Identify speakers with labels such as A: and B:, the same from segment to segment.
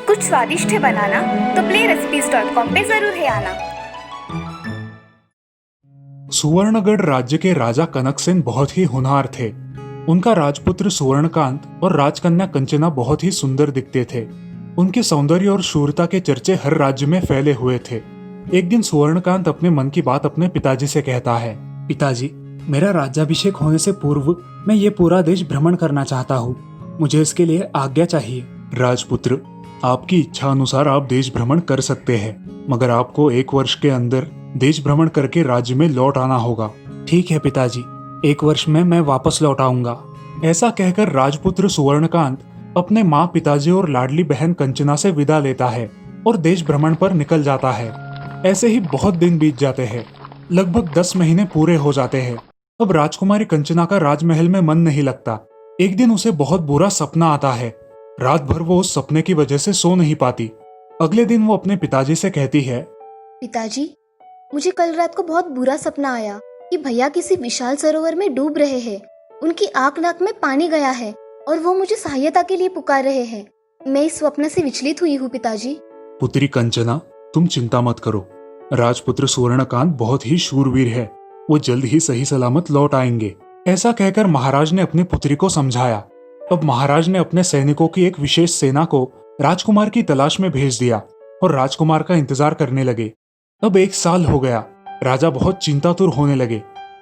A: कुछ स्वादिष्ट है बनाना तो playrecipes.com पे जरूर है आना।
B: सुवर्णगढ़ राज्य के राजा कनकसेन बहुत ही होनहार थे। उनका राजपुत्र सुवर्णकांत और राजकन्या कंचना बहुत ही सुंदर दिखते थे। उनके सौंदर्य और शूरता के चर्चे हर राज्य में फैले हुए थे। एक दिन सुवर्णकांत अपने मन की बात अपने पिताजी से कहता है, पिताजी, मेरा राज्याभिषेक होने से पूर्व मैं ये पूरा देश भ्रमण करना चाहता हूँ। मुझे इसके लिए आज्ञा चाहिए। राजपुत्र, आपकी इच्छा अनुसार आप देश भ्रमण कर सकते हैं, मगर आपको 1 वर्ष के अंदर देश भ्रमण करके राज्य में लौट आना होगा। ठीक है पिताजी, 1 वर्ष में मैं वापस लौट आऊंगा। ऐसा कहकर राजपुत्र सुवर्णकांत अपने माँ, पिताजी और लाडली बहन कंचना से विदा लेता है और देश भ्रमण पर निकल जाता है। ऐसे ही बहुत दिन बीत जाते हैं। लगभग 10 महीने पूरे हो जाते हैं। अब राजकुमारी कंचना का राजमहल में मन नहीं लगता। एक दिन उसे बहुत बुरा सपना आता है। रात भर वो उस सपने की वजह से सो नहीं पाती। अगले दिन वो अपने पिताजी से कहती है,
C: पिताजी, मुझे कल रात को बहुत बुरा सपना आया कि भैया किसी विशाल सरोवर में डूब रहे हैं। उनकी आंख नाक में पानी गया है और वो मुझे सहायता के लिए पुकार रहे हैं। मैं इस स्वप्न से विचलित हुई हूँ पिताजी।
B: पुत्री कंचना, तुम चिंता मत करो। राजपुत्र सुवर्णकांत बहुत ही शूरवीर है। वो जल्द ही सही सलामत लौट आएंगे। ऐसा कहकर महाराज ने अपनी पुत्री को समझाया। अब महाराज ने अपने सैनिकों की एक विशेष सेना को राजकुमार की तलाश में भेज दिया और राजकुमार का इंतजार करने लगे। अब 1 साल हो गया। राजा बहुत चिंतातुर होने लगे।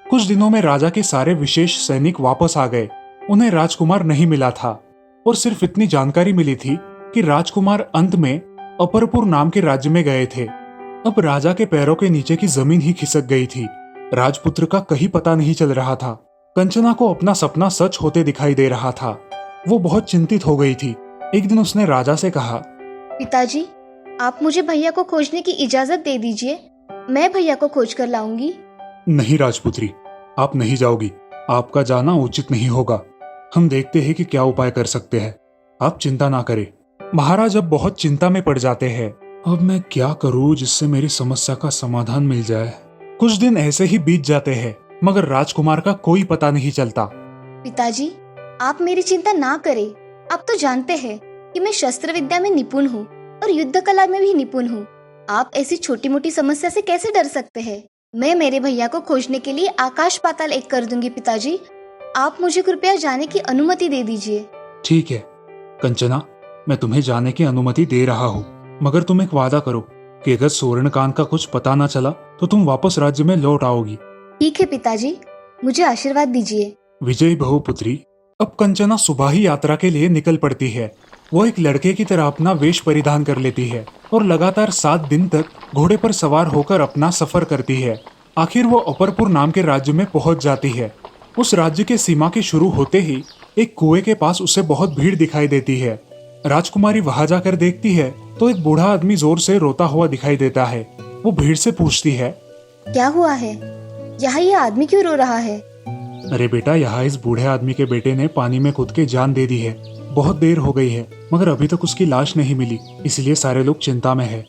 B: कुछ दिनों में राजा के सारे विशेष सैनिक वापस आ गए। उन्हें राजकुमार नहीं मिला था और सिर्फ इतनी जानकारी मिली थी कि राजकुमार अंत में अपरपुर नाम के राज्य में गए थे। अब राजा के पैरों के नीचे की जमीन ही खिसक गई थी। राजपुत्र का कहीं पता नहीं चल रहा था। कंचना को अपना सपना सच होते दिखाई दे रहा था। वो बहुत चिंतित हो गई थी। एक दिन उसने राजा से कहा,
C: पिताजी, आप मुझे भैया को खोजने की इजाजत दे दीजिए। मैं भैया को खोज कर लाऊंगी।
B: नहीं राजपुत्री, आप नहीं जाओगी। आपका जाना उचित नहीं होगा। हम देखते हैं कि क्या उपाय कर सकते हैं। आप चिंता ना करें। महाराज अब बहुत चिंता में पड़ जाते हैं। अब मैं क्या करूं जिससे मेरी समस्या का समाधान मिल जाए। कुछ दिन ऐसे ही बीत जाते हैं, मगर राजकुमार का कोई पता नहीं चलता।
C: पिताजी, आप मेरी चिंता ना करें। आप तो जानते हैं कि मैं शस्त्र विद्या में निपुण हूँ और युद्ध कला में भी निपुण हूँ। आप ऐसी छोटी मोटी समस्या से कैसे डर सकते हैं? मैं मेरे भैया को खोजने के लिए आकाश पाताल एक कर दूंगी पिताजी। आप मुझे कृपया जाने की अनुमति दे दीजिए।
B: ठीक है कंचना, मैं तुम्हें जाने की अनुमति दे रहा हूँ, मगर तुम एक वादा करो कि अगर सुवर्णकांत का कुछ पता न चला तो तुम वापस राज्य में लौट आओगी।
C: ठीक है पिताजी, मुझे आशीर्वाद दीजिए।
B: विजयी बहु पुत्री। अब कंचना सुबह ही यात्रा के लिए निकल पड़ती है। वो एक लड़के की तरह अपना वेश परिधान कर लेती है और लगातार 7 दिन तक घोड़े पर सवार होकर अपना सफर करती है। आखिर वो अपरपुर नाम के राज्य में पहुंच जाती है। उस राज्य के सीमा के शुरू होते ही एक कुएं के पास उसे बहुत भीड़ दिखाई देती है। राजकुमारी वहां जाकर देखती है तो एक बूढ़ा आदमी जोर से रोता हुआ दिखाई देता है। वो भीड़ से पूछती है,
C: क्या हुआ है? यहाँ ये आदमी क्यों रो रहा है?
B: अरे बेटा, यहाँ इस बूढ़े आदमी के बेटे ने पानी में कूद के जान दे दी है। बहुत देर हो गई है, मगर अभी तक उसकी लाश नहीं मिली, इसलिए सारे लोग चिंता में है।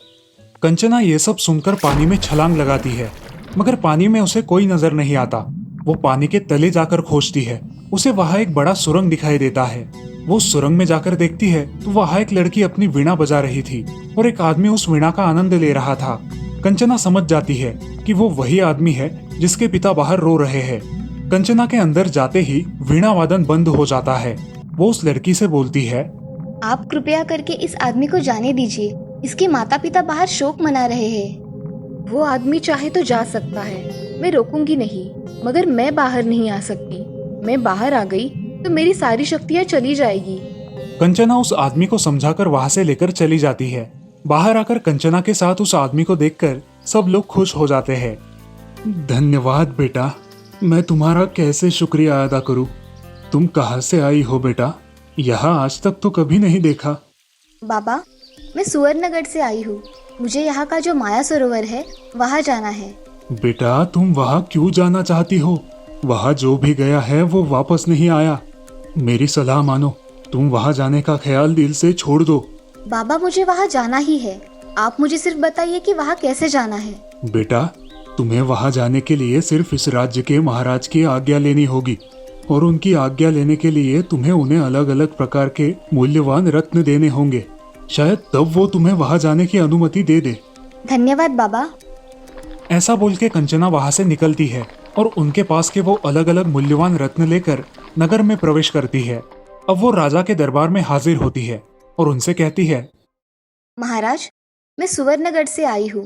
B: कंचना ये सब सुनकर पानी में छलांग लगाती है, मगर पानी में उसे कोई नजर नहीं आता। वो पानी के तले जाकर खोजती है। उसे वहाँ एक बड़ा सुरंग दिखाई देता है। वो सुरंग में जाकर देखती है तो वहाँ एक लड़की अपनी वीणा बजा रही थी और एक आदमी उस वीणा का आनंद ले रहा था। कंचना समझ जाती है कि वो वही आदमी है जिसके पिता बाहर रो रहे हैं। कंचना के अंदर जाते ही वीणा वादन बंद हो जाता है। वो उस लड़की से बोलती है,
C: आप कृपया करके इस आदमी को जाने दीजिए। इसके माता पिता बाहर शोक मना रहे हैं।
D: वो आदमी चाहे तो जा सकता है, मैं रोकूंगी नहीं, मगर मैं बाहर नहीं आ सकती। मैं बाहर आ गई तो मेरी सारी शक्तियाँ चली जाएगी।
B: कंचना उस आदमी को समझाकर वहाँ से लेकर चली जाती है। बाहर आकर कंचना के साथ उस आदमी को देखकर सब लोग खुश हो जाते हैं। धन्यवाद बेटा, मैं तुम्हारा कैसे शुक्रिया अदा करूं? तुम कहाँ से आई हो बेटा? यहाँ आज तक तो कभी नहीं देखा।
C: बाबा, मैं सुवर्णगढ़ से आई हूँ। मुझे यहाँ का जो माया सरोवर है वहाँ जाना है।
B: बेटा, तुम वहाँ क्यों जाना चाहती हो? वहाँ जो भी गया है वो वापस नहीं आया। मेरी सलाह मानो, तुम वहाँ जाने का ख्याल दिल से छोड़ दो।
C: बाबा, मुझे वहाँ जाना ही है। आप मुझे सिर्फ बताइए कि वहाँ कैसे जाना है।
B: बेटा, तुम्हें वहाँ जाने के लिए सिर्फ इस राज्य के महाराज की आज्ञा लेनी होगी। और उनकी आज्ञा लेने के लिए तुम्हें उन्हें अलग अलग प्रकार के मूल्यवान रत्न देने होंगे। शायद तब वो तुम्हें वहां जाने की अनुमति दे दे।
C: धन्यवाद बाबा।
B: ऐसा बोल के कंचना वहां से निकलती है और उनके पास के वो अलग अलग मूल्यवान रत्न लेकर नगर में प्रवेश करती है। अब वो राजा के दरबार में हाजिर होती है और उनसे कहती है,
C: महाराज, मैं सुवर्णगढ़ से आई हूँ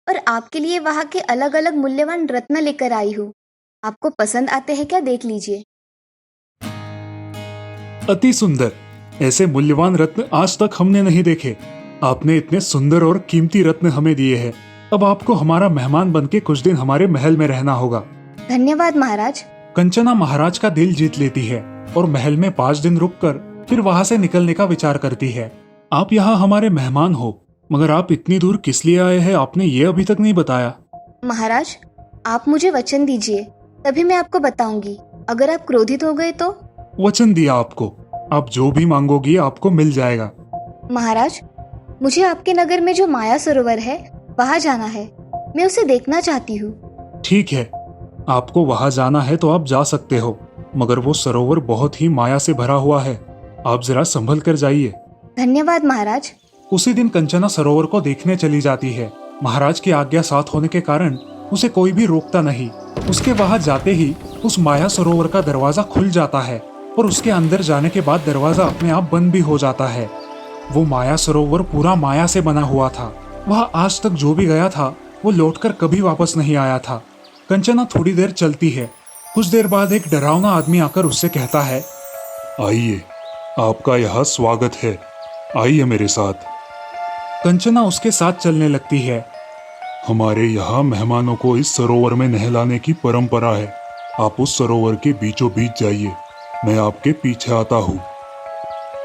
C: और आपके लिए वहाँ के अलग अलग मूल्यवान रत्न लेकर आई हूँ। आपको पसंद आते हैं क्या, देख लीजिए।
B: अति सुंदर। ऐसे मूल्यवान रत्न आज तक हमने नहीं देखे। आपने इतने सुंदर और कीमती रत्न हमें दिए हैं। अब आपको हमारा मेहमान बनके कुछ दिन हमारे महल में रहना होगा।
C: धन्यवाद महाराज।
B: कंचना महाराज का दिल जीत लेती है और महल में 5 दिन रुककर फिर वहां से निकलने का विचार करती है। आप यहाँ हमारे मेहमान हो, मगर आप इतनी दूर किस लिए आए हैं, आपने ये अभी तक नहीं बताया।
C: महाराज, आप मुझे वचन दीजिए, तभी मैं आपको बताऊंगी। अगर आप क्रोधित हो गए तो?
B: वचन दिया आपको, आप जो भी मांगोगी आपको मिल जाएगा।
C: महाराज, मुझे आपके नगर में जो माया सरोवर है वहाँ जाना है। मैं उसे देखना चाहती हूँ।
B: ठीक है, आपको वहां जाना है तो आप जा सकते हो, मगर वो सरोवर बहुत ही माया से भरा हुआ है। आप जरा संभल कर जाइए।
C: धन्यवाद महाराज।
B: उसी दिन कंचना सरोवर को देखने चली जाती है। महाराज की आज्ञा साथ होने के कारण उसे कोई भी रोकता नहीं। उसके वहां जाते ही उस माया सरोवर का दरवाजा खुल जाता है और उसके अंदर जाने के बाद दरवाजा अपने आप बंद भी हो जाता है। वो माया सरोवर पूरा माया से बना हुआ था। वह आज तक जो भी गया था वो लौटकर कभी वापस नहीं आया था। कंचना थोड़ी देर चलती है। कुछ देर बाद एक डरावना आदमी आकर उससे कहता है,
E: आइए, आपका यहाँ स्वागत है, आइए मेरे साथ।
B: कंचना उसके साथ चलने लगती है।
E: हमारे यहाँ मेहमानों को इस सरोवर में नहलाने की परंपरा है। आप उस सरोवर के बीचों बीच जाइए, मैं आपके पीछे आता हूँ।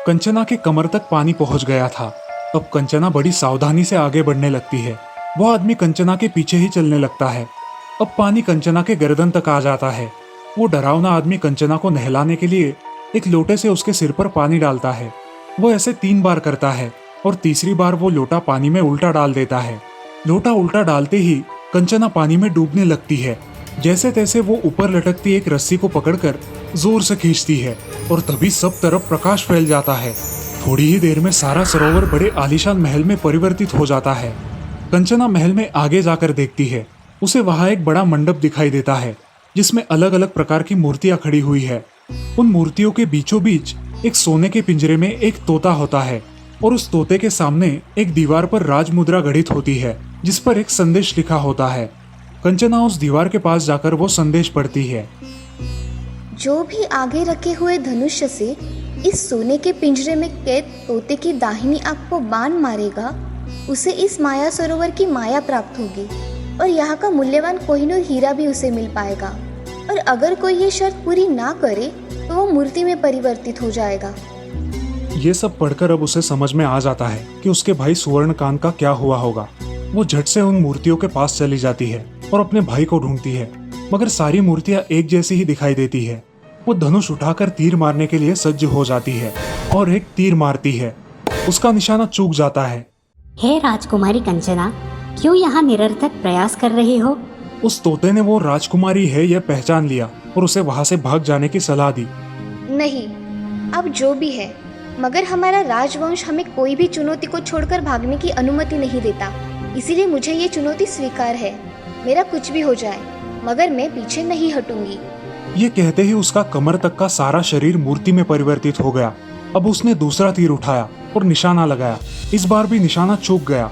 B: कंचना के कमर तक पानी पहुंच गया था। अब कंचना बड़ी सावधानी से आगे बढ़ने लगती है। वो आदमी कंचना के पीछे ही चलने लगता है। अब पानी कंचना के गर्दन तक आ जाता है। वो डरावना आदमी कंचना को नहलाने के लिए एक लोटे से उसके सिर पर पानी डालता है। वो ऐसे 3 बार करता है और तीसरी बार वो लोटा पानी में उल्टा डाल देता है। लोटा उल्टा डालते ही कंचना पानी में डूबने लगती है। जैसे तैसे वो ऊपर लटकती एक रस्सी को पकड़कर जोर से खींचती है और तभी सब तरफ प्रकाश फैल जाता है। थोड़ी ही देर में सारा सरोवर बड़े आलीशान महल में परिवर्तित हो जाता है। कंचना महल में आगे जाकर देखती है। उसे वहां एक बड़ा मंडप दिखाई देता है जिसमें अलग अलग प्रकार की मूर्तियां खड़ी हुई है। उन मूर्तियों के बीचों बीच एक सोने के पिंजरे में एक तोता होता है और उस तोते के सामने एक दीवार पर राजमुद्रा गढ़ित होती है जिस पर एक संदेश लिखा होता है। कंचना उस दीवार के पास जाकर वो संदेश पढ़ती है।
C: जो भी आगे रखे हुए धनुष्य से इस सोने के पिंजरे में कैद तोते की दाहिनी आंख को बाण मारेगा, उसे इस माया सरोवर की माया प्राप्त होगी और यहाँ का मूल्यवान कोहिनूर हीरा भी उसे मिल पाएगा। और अगर कोई ये शर्त पूरी ना करे तो वो मूर्ति में परिवर्तित हो जाएगा।
B: ये सब पढ़कर अब उसे समझ में आ जाता है कि उसके भाई सुवर्णकांत का क्या हुआ होगा। वो झट से उन मूर्तियों के पास चली जाती है और अपने भाई को ढूंढती है, मगर सारी मूर्तियां एक जैसी ही दिखाई देती है। वो धनुष उठाकर तीर मारने के लिए सज्ज हो जाती है और एक तीर मारती है। उसका निशाना चूक जाता है।
F: हे राजकुमारी कंचना, क्यों यहाँ निरर्थक प्रयास कर रही हो?
B: उस तोते ने वो राजकुमारी है यह पहचान लिया और उसे वहां से भाग जाने की सलाह दी।
C: नहीं, अब जो भी है, मगर हमारा राजवंश हमें कोई भी चुनौती को छोड़कर भागने की अनुमति नहीं देता। इसीलिए मुझे ये चुनौती स्वीकार है। मेरा कुछ भी हो जाए, मगर मैं पीछे नहीं हटूंगी।
B: ये कहते ही उसका कमर तक का सारा शरीर मूर्ति में परिवर्तित हो गया। अब उसने दूसरा तीर उठाया और निशाना लगाया। इस बार भी निशाना चूक गया।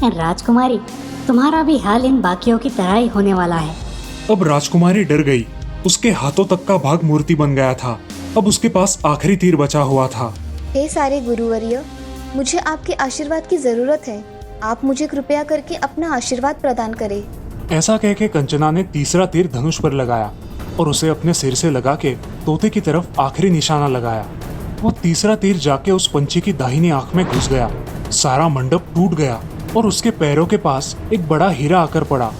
F: राजकुमारी, तुम्हारा भी हाल इन बाकियों की तरह ही होने वाला है।
B: अब राजकुमारी डर गई। उसके हाथों तक का भाग मूर्ति बन गया था। अब उसके पास आखिरी तीर बचा हुआ था।
C: हे सारे गुरुवर्य, मुझे आपके आशीर्वाद की जरूरत है। आप मुझे कृपया करके अपना आशीर्वाद प्रदान करें।
B: ऐसा कह के कंचना ने तीसरा तीर धनुष पर लगाया और उसे अपने सिर से लगा के तोते की तरफ आखिरी निशाना लगाया। वो तीसरा तीर जाके उस पंछी की दाहिनी आंख में घुस गया। सारा मंडप टूट गया और उसके पैरों के पास एक बड़ा हीरा आकर पड़ा।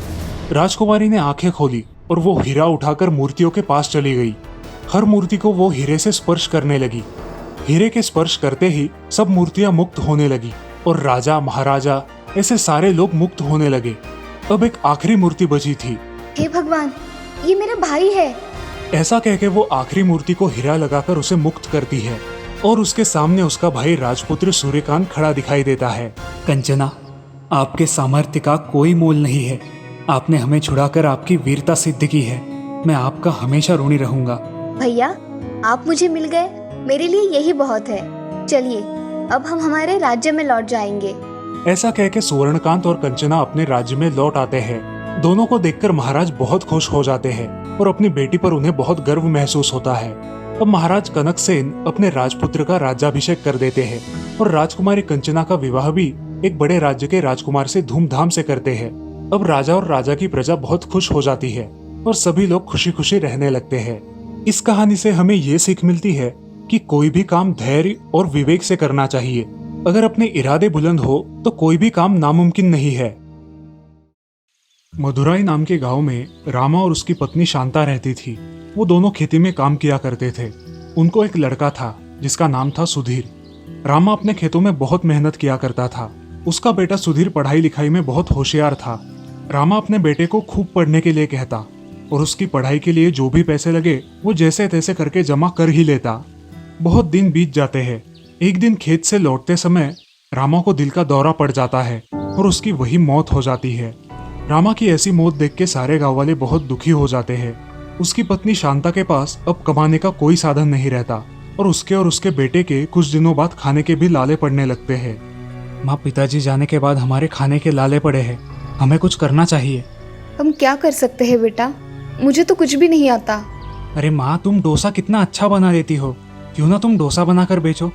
B: राजकुमारी ने आंखें खोली और वो हीरा उठाकर मूर्तियों के पास चली गई। हर मूर्ति को वो हीरे से स्पर्श करने लगी। हीरे के स्पर्श करते ही सब मूर्तियां मुक्त होने लगी और राजा महाराजा ऐसे सारे लोग मुक्त होने लगे। अब एक आखिरी मूर्ति बची थी।
C: हे भगवान, ये मेरा भाई है।
B: ऐसा कह के वो आखिरी मूर्ति को हीरा लगाकर उसे मुक्त करती है और उसके सामने उसका भाई राजपुत्र सूर्यकांत खड़ा दिखाई देता है। कंचना, आपके सामर्थ्य का कोई मोल नहीं है। आपने हमें छुड़ाकर आपकी वीरता सिद्ध की है। मैं आपका हमेशा ऋणी रहूंगा।
C: भैया, आप मुझे मिल गए, मेरे लिए यही बहुत है। चलिए, अब हम हमारे राज्य में लौट जाएंगे।
B: ऐसा कह के सुवर्णकांत और कंचना अपने राज्य में लौट आते हैं। दोनों को देखकर महाराज बहुत खुश हो जाते हैं और अपनी बेटी पर उन्हें बहुत गर्व महसूस होता है। अब महाराज कनकसेन अपने राजपुत्र का राज्याभिषेक कर देते हैं और राजकुमारी कंचना का विवाह भी एक बड़े राज्य के राजकुमार से धूमधाम से करते हैं। अब राजा और राजा की प्रजा बहुत खुश हो जाती है और सभी लोग खुशी खुशी रहने लगते हैं। इस कहानी से हमें ये सीख मिलती है कि कोई भी काम धैर्य और विवेक से करना चाहिए। अगर अपने इरादे बुलंद हो तो कोई भी काम नामुमकिन नहीं है। मदुराई नाम के गांव में रामा और उसकी पत्नी शांता रहती थी। वो दोनों खेती में काम किया करते थे। उनको एक लड़का था जिसका नाम था सुधीर। रामा अपने खेतों में बहुत मेहनत किया करता था। उसका बेटा सुधीर पढ़ाई लिखाई में बहुत होशियार था। रामा अपने बेटे को खूब पढ़ने के लिए कहता और उसकी पढ़ाई के लिए जो भी पैसे लगे वो जैसे तैसे करके जमा कर ही लेता। बहुत दिन बीत जाते हैं। एक दिन खेत से लौटते समय रामा को दिल का दौरा पड़ जाता है और उसकी वही मौत हो जाती है। रामा की ऐसी मौत देख के सारे गांव वाले बहुत दुखी हो जाते हैं। उसकी पत्नी शांता के पास अब कमाने का कोई साधन नहीं रहता और उसके बेटे के कुछ दिनों बाद खाने के भी लाले पड़ने लगते हैं। माँ, पिताजी जाने के बाद हमारे खाने के लाले पड़े हैं। हमें कुछ करना चाहिए।
D: हम क्या कर सकते हैं बेटा? मुझे तो कुछ भी नहीं आता।
B: अरे माँ, तुम डोसा कितना अच्छा बना लेती हो। क्यों ना तुम डोसा बनाकर बेचो।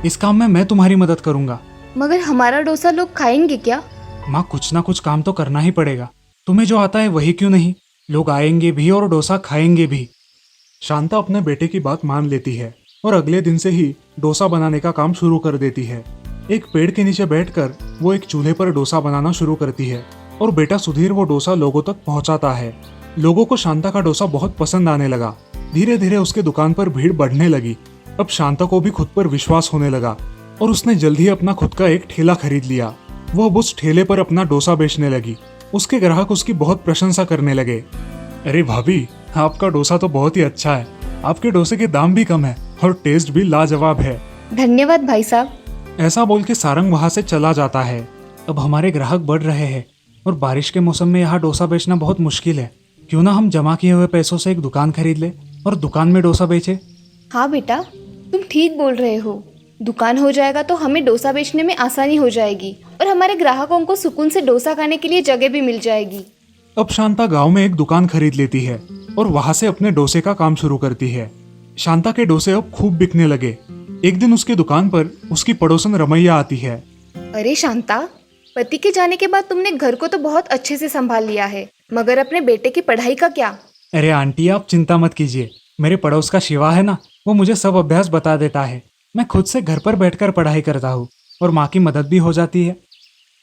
B: इस काम में मैं तुम्हारी मदद करूंगा।
D: मगर हमारा डोसा लोग खाएंगे क्या?
B: माँ, कुछ ना कुछ काम तो करना ही पड़ेगा। तुम्हें जो आता है वही क्यों नहीं। लोग आएंगे भी और डोसा खाएंगे भी। शांता अपने बेटे की बात मान लेती है और अगले दिन से ही डोसा बनाने का काम शुरू कर देती है। एक पेड़ के नीचे बैठकर वो एक चूल्हे पर डोसा बनाना शुरू करती है और बेटा सुधीर वो डोसा लोगों तक पहुंचाता है। लोगों को शांता का डोसा बहुत पसंद आने लगा। धीरे धीरे उसके दुकान पर भीड़ बढ़ने लगी। अब शांता को भी खुद पर विश्वास होने लगा और उसने जल्द ही अपना खुद का एक ठेला खरीद लिया। वो अब उस ठेले पर अपना डोसा बेचने लगी। उसके ग्राहक उसकी बहुत प्रशंसा करने लगे। अरे भाभी, आपका डोसा तो बहुत ही अच्छा है। आपके डोसे के दाम भी कम है और टेस्ट भी लाजवाब है।
D: धन्यवाद भाई साहब।
B: ऐसा बोल के सारंग वहां से चला जाता है। अब हमारे ग्राहक बढ़ रहे हैं और बारिश के मौसम में यहाँ डोसा बेचना बहुत मुश्किल है। क्यों ना हम जमा किए हुए पैसों से एक दुकान खरीद ले और दुकान में डोसा बेचे।
D: हाँ बेटा, तुम ठीक बोल रहे हो। दुकान हो जाएगा तो हमें डोसा बेचने में आसानी हो जाएगी और हमारे ग्राहकों को सुकून से डोसा खाने के लिए जगह भी मिल जाएगी।
B: अब शांता गांव में एक दुकान खरीद लेती है और वहां से अपने डोसे का काम शुरू करती है। शांता के डोसे अब खूब बिकने लगे। एक दिन उसकी दुकान पर उसकी पड़ोसन रमैया आती है।
D: अरे शांता, पति के जाने के बाद तुमने घर को तो बहुत अच्छे से संभाल लिया है, मगर अपने बेटे की पढ़ाई का क्या?
B: अरे आंटी, आप चिंता मत कीजिए। मेरे पड़ोस का शिवा है ना, वो मुझे सब अभ्यास बता देता है। मैं खुद से घर पर बैठकर पढ़ाई करता हूँ और माँ की मदद भी हो जाती है।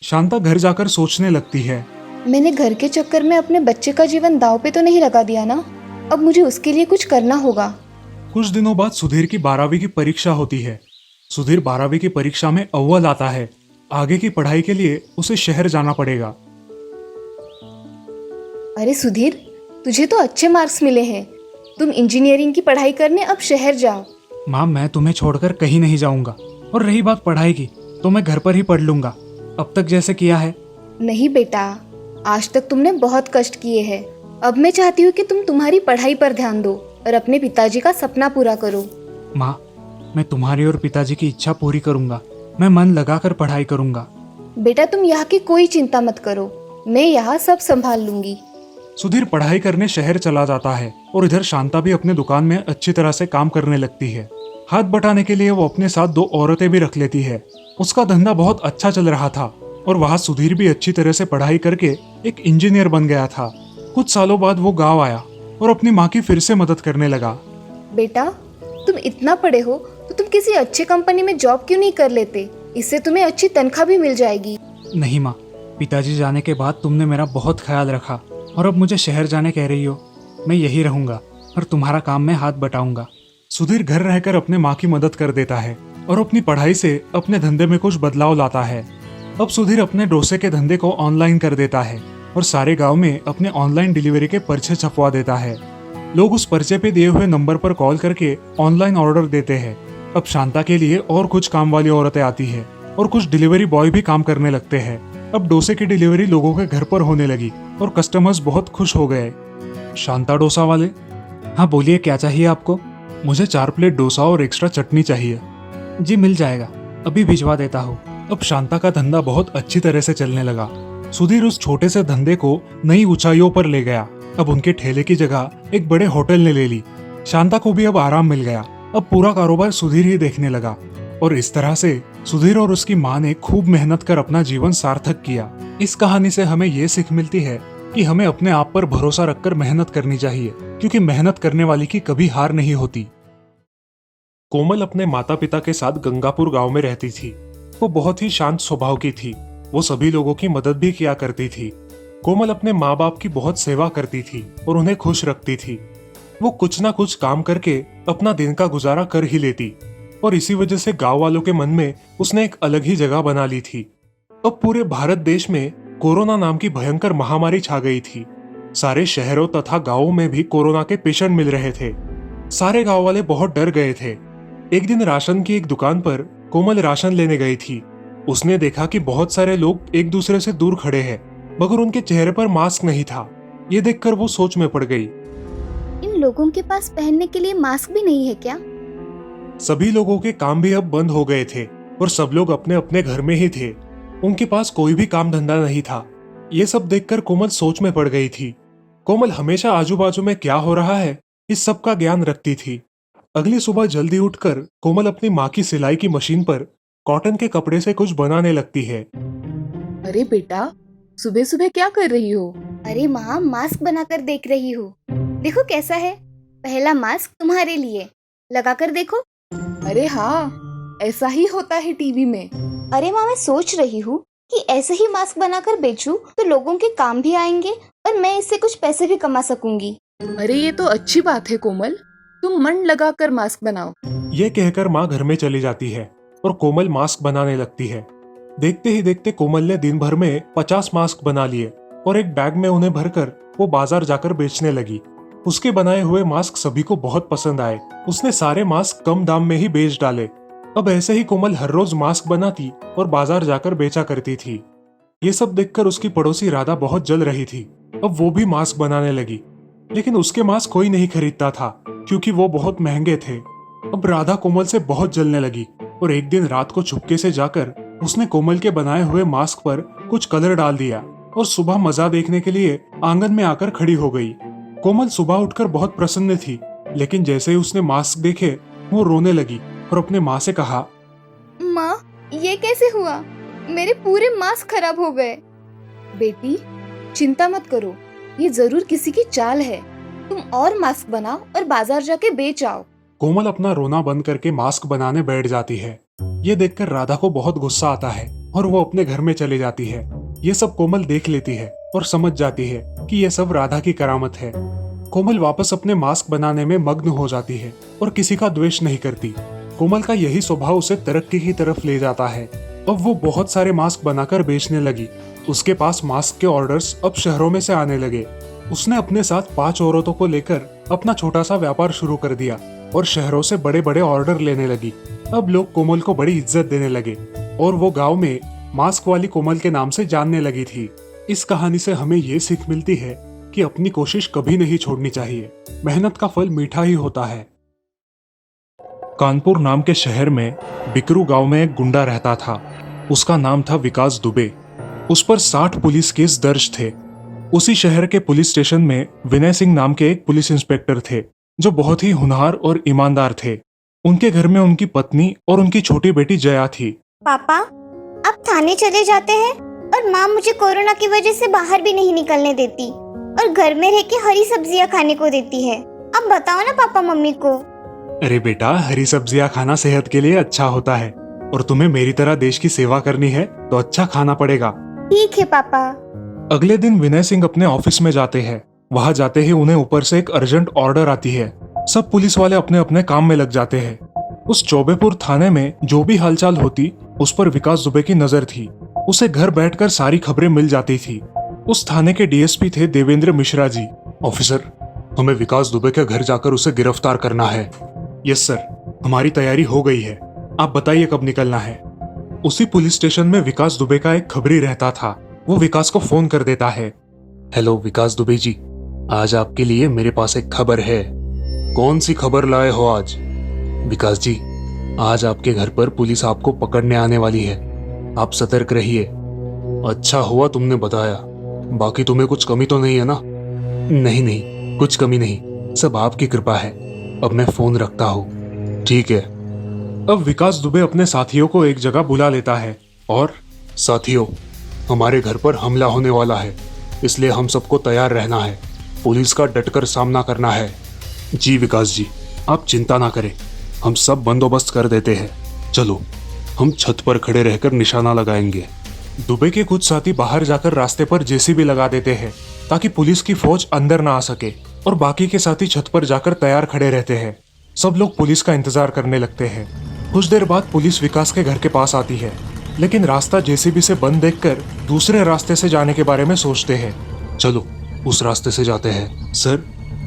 B: शांता घर जाकर सोचने लगती है,
D: मैंने घर के चक्कर में अपने बच्चे का जीवन दांव पे तो नहीं लगा दिया ना? अब मुझे उसके लिए कुछ करना होगा।
B: कुछ दिनों बाद सुधीर की 12वीं की परीक्षा होती है। सुधीर 12वीं की परीक्षा में अव्वल आता है। आगे की पढ़ाई के लिए उसे शहर जाना पड़ेगा।
D: अरे सुधीर, तुझे तो अच्छे मार्क्स मिले हैं। तुम इंजीनियरिंग की पढ़ाई करने अब शहर जाओ।
B: माँ, मैं तुम्हें छोड़कर कहीं नहीं जाऊंगा। और रही बात पढ़ाई की, तो मैं घर पर ही पढ़ लूंगा, अब तक जैसे किया है।
D: नहीं बेटा, आज तक तुमने बहुत कष्ट किए हैं। अब मैं चाहती हूँ कि तुम तुम्हारी पढ़ाई पर ध्यान दो और अपने पिताजी का सपना पूरा करो।
B: माँ, मैं तुम्हारी और पिताजी की इच्छा पूरी करूंगा। मैं मन लगाकर पढ़ाई करूंगा।
D: बेटा, तुम यहाँ की कोई चिंता मत करो, मैं यहाँ सब संभाल लूंगी।
B: सुधीर पढ़ाई करने शहर चला जाता है और इधर शांता भी अपने दुकान में अच्छी तरह से काम करने लगती है। हाथ बटाने के लिए वो अपने साथ 2 औरतें भी रख लेती है। उसका धंधा बहुत अच्छा चल रहा था और वहाँ सुधीर भी अच्छी तरह से पढ़ाई करके एक इंजीनियर बन गया था। कुछ सालों बाद वो गाँव आया और अपनी माँ की फिर से मदद करने लगा।
D: बेटा, तुम इतना पढ़े हो तो तुम किसी अच्छे कंपनी में जॉब क्यों नहीं कर लेते? इससे तुम्हें अच्छी तनख्वाह भी मिल जाएगी।
B: नहीं माँ, पिताजी जाने के बाद तुमने मेरा बहुत ख्याल रखा और अब मुझे शहर जाने कह रही हो। मैं यही रहूंगा और तुम्हारा काम में हाथ बटाऊंगा। सुधीर घर रहकर अपने माँ की मदद कर देता है और अपनी पढ़ाई से अपने धंधे में कुछ बदलाव लाता है। अब सुधीर अपने डोसे के धंधे को ऑनलाइन कर देता है और सारे गांव में अपने ऑनलाइन डिलीवरी के पर्चे छपवा देता है। लोग उस पर्चे पे दिए हुए नंबर पर कॉल करके ऑनलाइन ऑर्डर देते हैं। अब शांता के लिए और कुछ काम वाली औरतें आती है और कुछ डिलीवरी बॉय भी काम करने लगते हैं। अब डोसे की डिलीवरी लोगों के घर पर होने लगी और कस्टमर्स बहुत खुश हो गए। शांता डोसा वाले, हाँ बोलिए क्या चाहिए आपको? मुझे 4 प्लेट डोसा और एक्स्ट्रा चटनी चाहिए। जी मिल जाएगा, अभी भिजवा देता हूँ। अब शांता का धंधा बहुत अच्छी तरह से चलने लगा। सुधीर उस छोटे से धंधे को नई ऊंचाइयों पर ले गया। अब उनके ठेले की जगह एक बड़े होटल ने ले ली। शांता को भी अब आराम मिल गया। अब पूरा कारोबार सुधीर ही देखने लगा और इस तरह से सुधीर और उसकी माँ ने खूब मेहनत कर अपना जीवन सार्थक किया। इस कहानी से हमें ये सीख मिलती है कि हमें अपने आप पर भरोसा रखकर मेहनत करनी चाहिए, क्योंकि मेहनत करने वाली की कभी हार नहीं होती। कोमल अपने माता पिता के साथ गंगापुर गांव में रहती थी। वो बहुत ही शांत स्वभाव की थी। वो सभी लोगों की मदद भी किया करती थी। कोमल अपने माँ बाप की बहुत सेवा करती थी और उन्हें खुश रखती थी। वो कुछ ना कुछ काम करके अपना दिन का गुजारा कर ही लेती और इसी वजह से गांव वालों के मन में उसने एक अलग ही जगह बना ली थी। अब पूरे भारत देश में कोरोना नाम की भयंकर महामारी छा गई थी। सारे शहरों तथा गांवों में भी कोरोना के पेशेंट मिल रहे थे। सारे गांव वाले बहुत डर गए थे। एक दिन राशन की एक दुकान पर कोमल राशन लेने गई थी। उसने देखा कि बहुत सारे लोग एक दूसरे से दूर खड़े हैं, मगर उनके चेहरे पर मास्क नहीं था। ये देखकर वो सोच में पड़ गई।
C: इन लोगों के पास पहनने के लिए मास्क भी नहीं है क्या?
B: सभी लोगों के काम भी अब बंद हो गए थे और सब लोग अपने अपने घर में ही थे। उनके पास कोई भी काम धंधा नहीं था। ये सब देखकर कोमल सोच में पड़ गई थी। कोमल हमेशा आजू बाजू में क्या हो रहा है इस सब का ज्ञान रखती थी। अगली सुबह जल्दी उठकर कोमल अपनी माँ की सिलाई की मशीन पर कॉटन के कपड़े से कुछ बनाने लगती है।
D: अरे बेटा, सुबह सुबह क्या कर रही हो?
C: अरे माँ, मास्क बनाकर देख रही हूँ। देखो कैसा है। पहला मास्क तुम्हारे लिए, लगा कर देखो।
D: अरे हाँ, ऐसा ही होता है टीवी में।
C: अरे माँ, मैं सोच रही हूँ कि ऐसे ही मास्क बनाकर बेचूं तो लोगों के काम भी आएंगे और मैं इससे कुछ पैसे भी कमा सकूंगी।
D: अरे ये तो अच्छी बात है कोमल, तुम मन लगाकर मास्क बनाओ।
B: ये कहकर माँ घर में चली जाती है और कोमल मास्क बनाने लगती है। देखते ही देखते कोमल ने दिन भर में 50 मास्क बना लिए और एक बैग में उन्हें भरकर वो बाजार जाकर बेचने लगी। उसके बनाए हुए मास्क सभी को बहुत पसंद आए। उसने सारे मास्क कम दाम में ही बेच डाले। अब ऐसे ही कोमल हर रोज मास्क बनाती और बाजार जाकर बेचा करती थी। ये सब देखकर उसकी पड़ोसी राधा बहुत जल रही थी। अब वो भी मास्क बनाने लगी, लेकिन उसके मास्क कोई नहीं खरीदता था क्योंकि वो बहुत महंगे थे। अब राधा कोमल से बहुत जलने लगी और एक दिन रात को चुपके से जाकर उसने कोमल के बनाए हुए मास्क पर कुछ कलर डाल दिया और सुबह मजा देखने के लिए आंगन में आकर खड़ी हो गई। कोमल सुबह उठकर बहुत प्रसन्न थी, लेकिन जैसे ही उसने मास्क देखे वो रोने लगी और अपने माँ से कहा,
C: माँ, ये कैसे हुआ? मेरे पूरे मास्क खराब हो गए।
D: बेटी, चिंता मत करो, ये जरूर किसी की चाल है। तुम और मास्क बनाओ और बाजार जाके बेच आओ।
B: कोमल अपना रोना बंद करके मास्क बनाने बैठ जाती है। ये देखकर राधा को बहुत गुस्सा आता है और वो अपने घर में चली जाती है। ये सब कोमल देख लेती है और समझ जाती है कि ये सब राधा की करामत है। कोमल वापस अपने मास्क बनाने में मग्न हो जाती है और किसी का द्वेष नहीं करती। कोमल का यही स्वभाव उसे तरक्की की तरफ ले जाता है। अब वो बहुत सारे मास्क बनाकर बेचने लगी। उसके पास मास्क के ऑर्डर्स अब शहरों में से आने लगे। उसने अपने साथ 5 औरतों को लेकर अपना छोटा सा व्यापार शुरू कर दिया और शहरों से बड़े बड़े ऑर्डर लेने लगी। अब लोग कोमल को बड़ी इज्जत देने लगे और वो गांव में मास्क वाली कोमल के नाम से जानने लगी थी। इस कहानी से हमें ये सीख मिलती है कि अपनी कोशिश कभी नहीं छोड़नी चाहिए। मेहनत का फल मीठा ही होता है। कानपुर नाम के शहर में बिकरू गांव में एक गुंडा रहता था। उसका नाम था विकास दुबे। उस पर 60 पुलिस केस दर्ज थे। उसी शहर के पुलिस स्टेशन में विनय सिंह नाम के एक पुलिस इंस्पेक्टर थे जो बहुत ही होनहार और ईमानदार थे। उनके घर में उनकी पत्नी और उनकी छोटी बेटी जया थी।
C: पापा, आप थाने चले जाते हैं और माँ मुझे कोरोना की वजह से बाहर भी नहीं निकलने देती और घर में रह के हरी सब्जियाँ खाने को देती है। अब बताओ ना पापा मम्मी को।
B: अरे बेटा, हरी सब्जियां खाना सेहत के लिए अच्छा होता है और तुम्हें मेरी तरह देश की सेवा करनी है तो अच्छा खाना पड़ेगा।
C: ठीक है पापा।
B: अगले दिन विनय सिंह अपने ऑफिस में जाते हैं। वहां जाते ही उन्हें ऊपर से एक अर्जेंट ऑर्डर आती है। सब पुलिस वाले अपने अपने काम में लग जाते हैं। उस चौबेपुर थाने में जो भी हालचाल होती उस पर विकास दुबे की नजर थी। उसे घर बैठकर सारी खबरें मिल जाती थी। उस थाने के डीएसपी थे देवेंद्र मिश्रा जी। ऑफिसर, हमें विकास दुबे के घर जाकर उसे गिरफ्तार करना है। यस सर, हमारी तैयारी हो गई है। आप बताइए कब निकलना है। उसी पुलिस स्टेशन में विकास दुबे का एक खबरी रहता था। वो विकास को फोन कर देता है। हेलो विकास दुबे जी, आज आपके लिए मेरे पास एक खबर है। कौन सी खबर लाए हो आज? विकास जी, आज आपके घर पर पुलिस आपको पकड़ने आने वाली है। आप सतर्क रहिए। अच्छा हुआ तुमने बताया। बाकी तुम्हें कुछ कमी तो नहीं है ना? नहीं नहीं, कुछ कमी नहीं, सब आपकी कृपा है। अब मैं फोन रखता हूँ। ठीक है। अब विकास दुबे अपने साथियों को एक जगह बुला लेता है और साथियों, हमारे घर पर हमला होने वाला है, इसलिए हम सबको तैयार रहना है। पुलिस का डटकर सामना करना है। जी विकास जी, आप चिंता ना करें, हम सब बंदोबस्त कर देते हैं। चलो, हम छत पर खड़े रहकर निशाना लगाएंगे। दुबे के कुछ साथी बाहर जाकर रास्ते पर जेसीबी लगा देते हैं ताकि पुलिस की फौज अंदर ना आ सके, और बाकी के साथी छत पर जाकर तैयार खड़े रहते हैं। सब लोग पुलिस का इंतजार करने लगते हैं। कुछ देर बाद पुलिस विकास के घर के पास आती है, लेकिन रास्ता जेसीबी से बंद देखकर दूसरे रास्ते से जाने के बारे में सोचते हैं। चलो, उस रास्ते से जाते हैं। सर,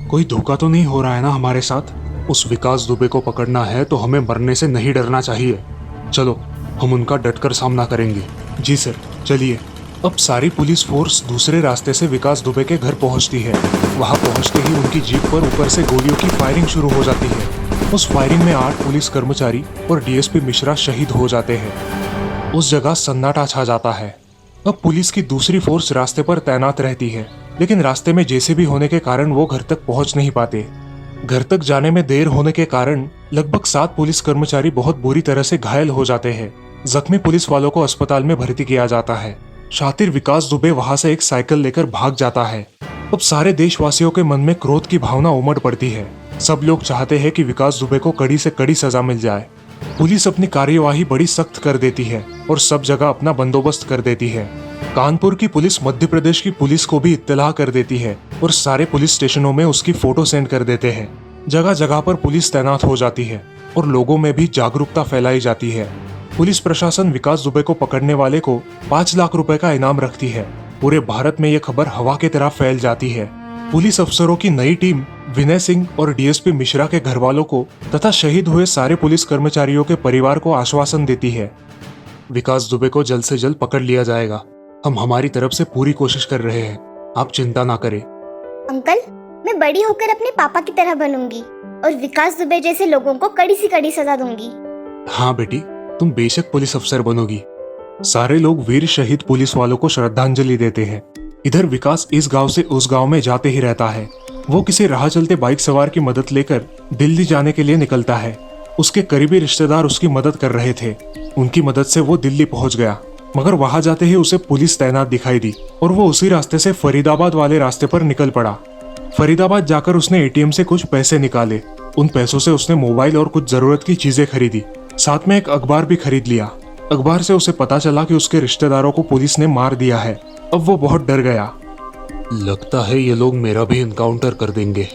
B: कोई धोखा तो नहीं हो रहा है ना हमारे साथ? उस विकास दुबे को पकड़ना है तो हमें मरने से नहीं डरना चाहिए। चलो, हम उनका डटकर सामना करेंगे। जी सर, चलिए। अब सारी पुलिस फोर्स दूसरे रास्ते से विकास दुबे के घर पहुंचती है। वहां पहुंचते ही उनकी जीप पर ऊपर से गोलियों की फायरिंग शुरू हो जाती है। उस फायरिंग में 8 पुलिस कर्मचारी और डीएसपी मिश्रा शहीद हो जाते हैं। उस जगह सन्नाटा छा जाता है। अब पुलिस की दूसरी फोर्स रास्ते पर तैनात रहती है, लेकिन रास्ते में जेसीबी होने के कारण वो घर तक पहुंच नहीं पाते। घर तक जाने में देर होने के कारण लगभग 7 पुलिस कर्मचारी बहुत बुरी तरह से घायल हो जाते हैं। जख्मी पुलिस वालों को अस्पताल में भर्ती किया जाता है। शातिर विकास दुबे वहां से एक साइकिल लेकर भाग जाता है। अब सारे देशवासियों के मन में क्रोध की भावना उमड़ पड़ती है। सब लोग चाहते हैं कि विकास दुबे को कड़ी से कड़ी सजा मिल जाए। पुलिस अपनी कार्यवाही बड़ी सख्त कर देती है और सब जगह अपना बंदोबस्त कर देती है। कानपुर की पुलिस मध्य प्रदेश की पुलिस को भी इत्तला कर देती है और सारे पुलिस स्टेशनों में उसकी फोटो सेंड कर देते हैं। जगह जगह पर पुलिस तैनात हो जाती है और लोगों में भी जागरूकता फैलाई जाती है। पुलिस प्रशासन विकास दुबे को पकड़ने वाले को 5 लाख रुपए का इनाम रखती है। पूरे भारत में यह खबर हवा की तरह फैल जाती है। पुलिस अफसरों की नई टीम विनय सिंह और डीएसपी मिश्रा के घर वालों को तथा शहीद हुए सारे पुलिस कर्मचारियों के परिवार को आश्वासन देती है। विकास दुबे को जल्द से जल्द पकड़ लिया जाएगा। हम हमारी तरफ से पूरी कोशिश कर रहे हैं, आप चिंता ना करें।
C: अंकल, मैं बड़ी होकर अपने पापा की तरह बनूंगी और विकास दुबे जैसे लोगों को कड़ी से कड़ी सजा दूंगी।
B: हाँ बेटी, तुम बेशक पुलिस अफसर बनोगी। सारे लोग वीर शहीद पुलिस वालों को श्रद्धांजलि देते हैं। इधर विकास इस गांव से उस गांव में जाते ही रहता है। वो किसी राह चलते बाइक सवार की मदद लेकर दिल्ली जाने के लिए निकलता है। उसके करीबी रिश्तेदार उसकी मदद कर रहे थे। उनकी मदद से वो दिल्ली पहुंच गया, मगर वहां जाते ही उसे पुलिस तैनात दिखाई दी और वो उसी रास्ते से फरीदाबाद वाले रास्ते पर निकल पड़ा। फरीदाबाद जाकर उसने एटीएम से कुछ पैसे निकाले। उन पैसों से उसने मोबाइल और कुछ जरूरत की चीजें खरीदी। साथ में एक अखबार भी खरीद लिया। अखबार से उसे पता चला कि उसके रिश्तेदारों को पुलिस ने मार दिया है। अब वो बहुत डर गया। लगता है ये लोग मेरा भी इनकाउंटर कर देंगे।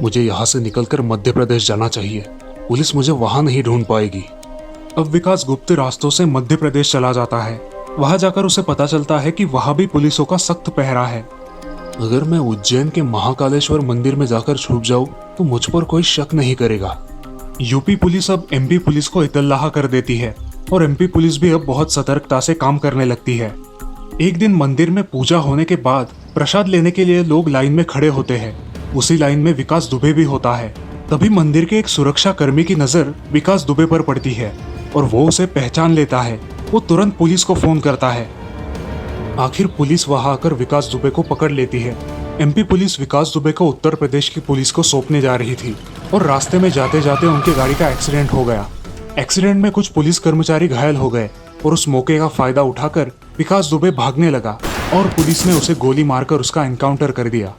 B: मुझे यहाँ से निकलकर मध्य प्रदेश जाना चाहिए। पुलिस मुझे वहां नहीं ढूंढ पाएगी। अब विकास गुप्त रास्तों से मध्य प्रदेश चला जाता है। वहां जाकर उसे पता चलता है कि वहां भी पुलिसों का सख्त पहरा है। अगर मैं उज्जैन के महाकालेश्वर मंदिर में जाकर छुप जाऊं तो मुझ पर कोई शक नहीं करेगा। यूपी पुलिस अब एमपी पुलिस को इत्तला कर देती है और एमपी पुलिस भी अब बहुत सतर्कता से काम करने लगती है। एक दिन मंदिर में पूजा होने के बाद प्रसाद लेने के लिए लोग लाइन में खड़े होते हैं। उसी लाइन में विकास दुबे भी होता है। तभी मंदिर के एक सुरक्षा कर्मी की नजर विकास दुबे पर पड़ती है और वो उसे पहचान लेता है। वो तुरंत पुलिस को फोन करता है। आखिर पुलिस वहां आकर विकास दुबे को पकड़ लेती है। एमपी पुलिस विकास दुबे को उत्तर प्रदेश की पुलिस को सौंपने जा रही थी और रास्ते में जाते जाते उनकी गाड़ी का एक्सीडेंट हो गया। एक्सीडेंट में कुछ पुलिस कर्मचारी घायल हो गए और उस मौके का फायदा उठाकर विकास दुबे भागने लगा और पुलिस ने उसे गोली मारकर उसका एनकाउंटर कर दिया।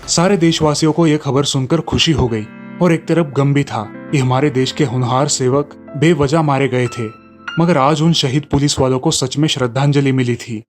B: सारे देशवासियों को यह खबर सुनकर खुशी हो गई और एक तरफ गम भी था कि हमारे देश के होनहार सेवक बेवजह मारे गए थे, मगर आज उन शहीद पुलिस वालों को सच में श्रद्धांजलि मिली थी।